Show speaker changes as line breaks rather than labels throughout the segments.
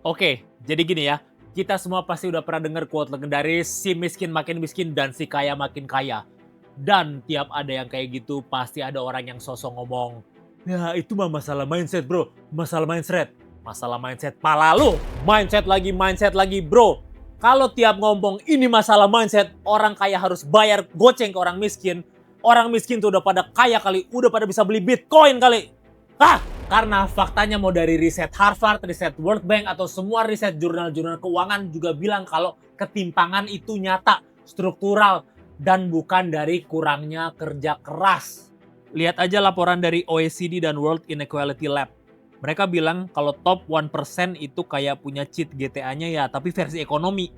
Oke, jadi gini ya, kita semua pasti udah pernah dengar quote legendaris, si miskin makin miskin dan si kaya makin kaya. Dan tiap ada yang kayak gitu, pasti ada orang yang sosok ngomong, ya itu mah masalah mindset bro, masalah mindset. Masalah mindset pala lu, mindset lagi bro. Kalau tiap ngomong ini masalah mindset, orang kaya harus bayar goceng ke orang miskin tuh udah pada kaya kali, udah pada bisa beli bitcoin kali. Karena faktanya mau dari riset Harvard, riset World Bank, atau semua riset jurnal-jurnal keuangan juga bilang kalau ketimpangan itu nyata, struktural, dan bukan dari kurangnya kerja keras. Lihat aja laporan dari OECD dan World Inequality Lab. Mereka bilang kalau top 1% itu kayak punya cheat GTA-nya ya, tapi versi ekonomi.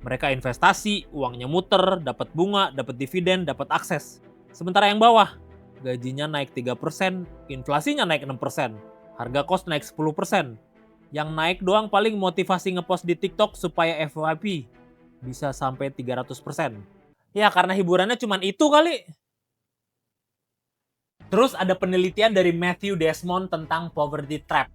Mereka investasi, uangnya muter, dapat bunga, dapat dividen, dapat akses. Sementara yang bawah, gajinya naik 3%, inflasinya naik 6%, harga kos naik 10%. Yang naik doang paling motivasi ngepost di TikTok supaya FYP bisa sampai 300%. Ya karena hiburannya cuma itu kali. Terus ada penelitian dari Matthew Desmond tentang poverty trap.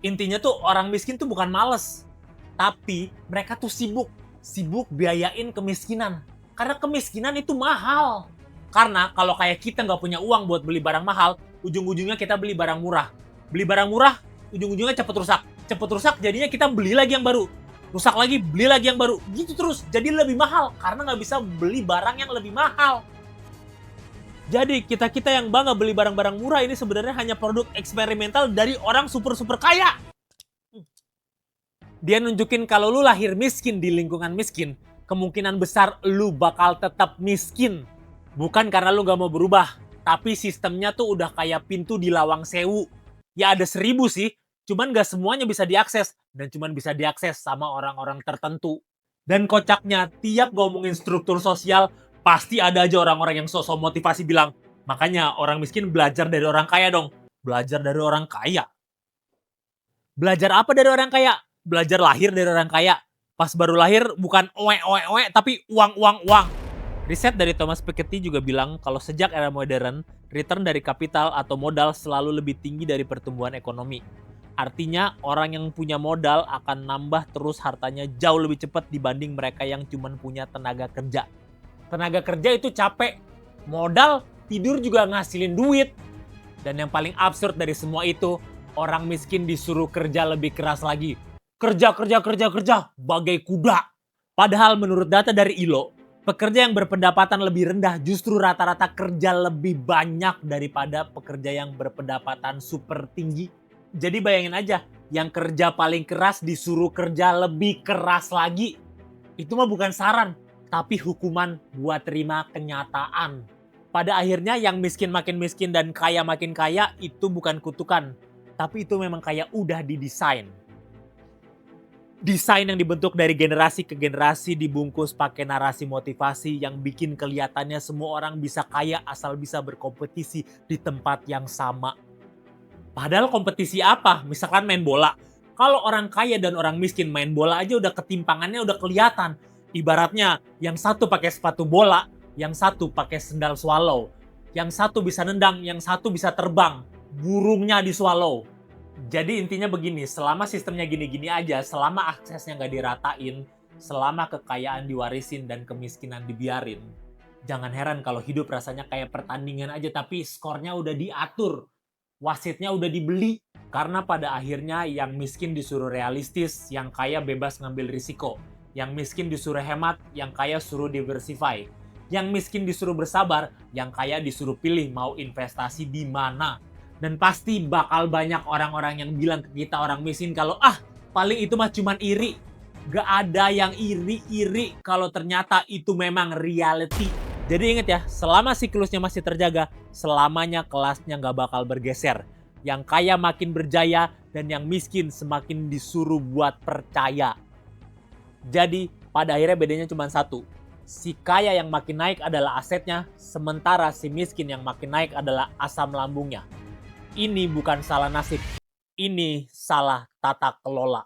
Intinya tuh orang miskin tuh bukan males, tapi mereka tuh sibuk biayain kemiskinan. Karena kemiskinan itu mahal. Karena kalau kayak kita nggak punya uang buat beli barang mahal, ujung-ujungnya kita beli barang murah. Beli barang murah, ujung-ujungnya cepet rusak. Cepet rusak jadinya kita beli lagi yang baru. Rusak lagi, beli lagi yang baru. Gitu terus, jadi lebih mahal. Karena nggak bisa beli barang yang lebih mahal. Jadi kita-kita yang bangga beli barang-barang murah ini sebenarnya hanya produk eksperimental dari orang super-super kaya. Dia nunjukin kalau lu lahir miskin di lingkungan miskin, kemungkinan besar lu bakal tetap miskin. Bukan karena lu gak mau berubah, tapi sistemnya tuh udah kayak pintu di Lawang Sewu. Ya ada 1000 sih, cuman gak semuanya bisa diakses. Dan cuman bisa diakses sama orang-orang tertentu. Dan kocaknya, tiap ngomongin struktur sosial, pasti ada aja orang-orang yang sosok motivasi bilang, makanya orang miskin belajar dari orang kaya dong. Belajar dari orang kaya. Belajar apa dari orang kaya? Belajar lahir dari orang kaya. Pas baru lahir bukan oe, tapi uang. Riset dari Thomas Piketty juga bilang kalau sejak era modern, return dari kapital atau modal selalu lebih tinggi dari pertumbuhan ekonomi. Artinya orang yang punya modal akan nambah terus hartanya jauh lebih cepat dibanding mereka yang cuma punya tenaga kerja. Tenaga kerja itu capek, modal tidur juga ngasilin duit. Dan yang paling absurd dari semua itu, orang miskin disuruh kerja lebih keras lagi. Kerja, bagai kuda. Padahal menurut data dari ILO, pekerja yang berpendapatan lebih rendah justru rata-rata kerja lebih banyak daripada pekerja yang berpendapatan super tinggi. Jadi bayangin aja, yang kerja paling keras disuruh kerja lebih keras lagi. Itu mah bukan saran, tapi hukuman buat terima kenyataan. Pada akhirnya yang miskin makin miskin dan kaya makin kaya itu bukan kutukan, tapi itu memang kayak udah didesain. Desain yang dibentuk dari generasi ke generasi dibungkus pakai narasi motivasi yang bikin kelihatannya semua orang bisa kaya asal bisa berkompetisi di tempat yang sama. Padahal kompetisi apa? Misalkan main bola. Kalau orang kaya dan orang miskin main bola aja udah ketimpangannya udah kelihatan. Ibaratnya yang satu pakai sepatu bola, yang satu pakai sendal swallow. Yang satu bisa nendang, yang satu bisa terbang. Burungnya di swallow. Jadi intinya begini, selama sistemnya gini-gini aja, selama aksesnya nggak diratain, selama kekayaan diwarisin dan kemiskinan dibiarin, jangan heran kalau hidup rasanya kayak pertandingan aja tapi skornya udah diatur, wasitnya udah dibeli. Karena pada akhirnya yang miskin disuruh realistis, yang kaya bebas ngambil risiko. Yang miskin disuruh hemat, yang kaya suruh diversify. Yang miskin disuruh bersabar, yang kaya disuruh pilih mau investasi di mana. Dan pasti bakal banyak orang-orang yang bilang ke kita orang miskin kalau paling itu mah cuman iri. Gak ada yang iri-iri kalau ternyata itu memang reality. Jadi inget ya, selama siklusnya masih terjaga, selamanya kelasnya gak bakal bergeser. Yang kaya makin berjaya dan yang miskin semakin disuruh buat percaya. Jadi pada akhirnya bedanya cuma satu. Si kaya yang makin naik adalah asetnya, sementara si miskin yang makin naik adalah asam lambungnya. Ini bukan salah nasib, ini salah tata kelola.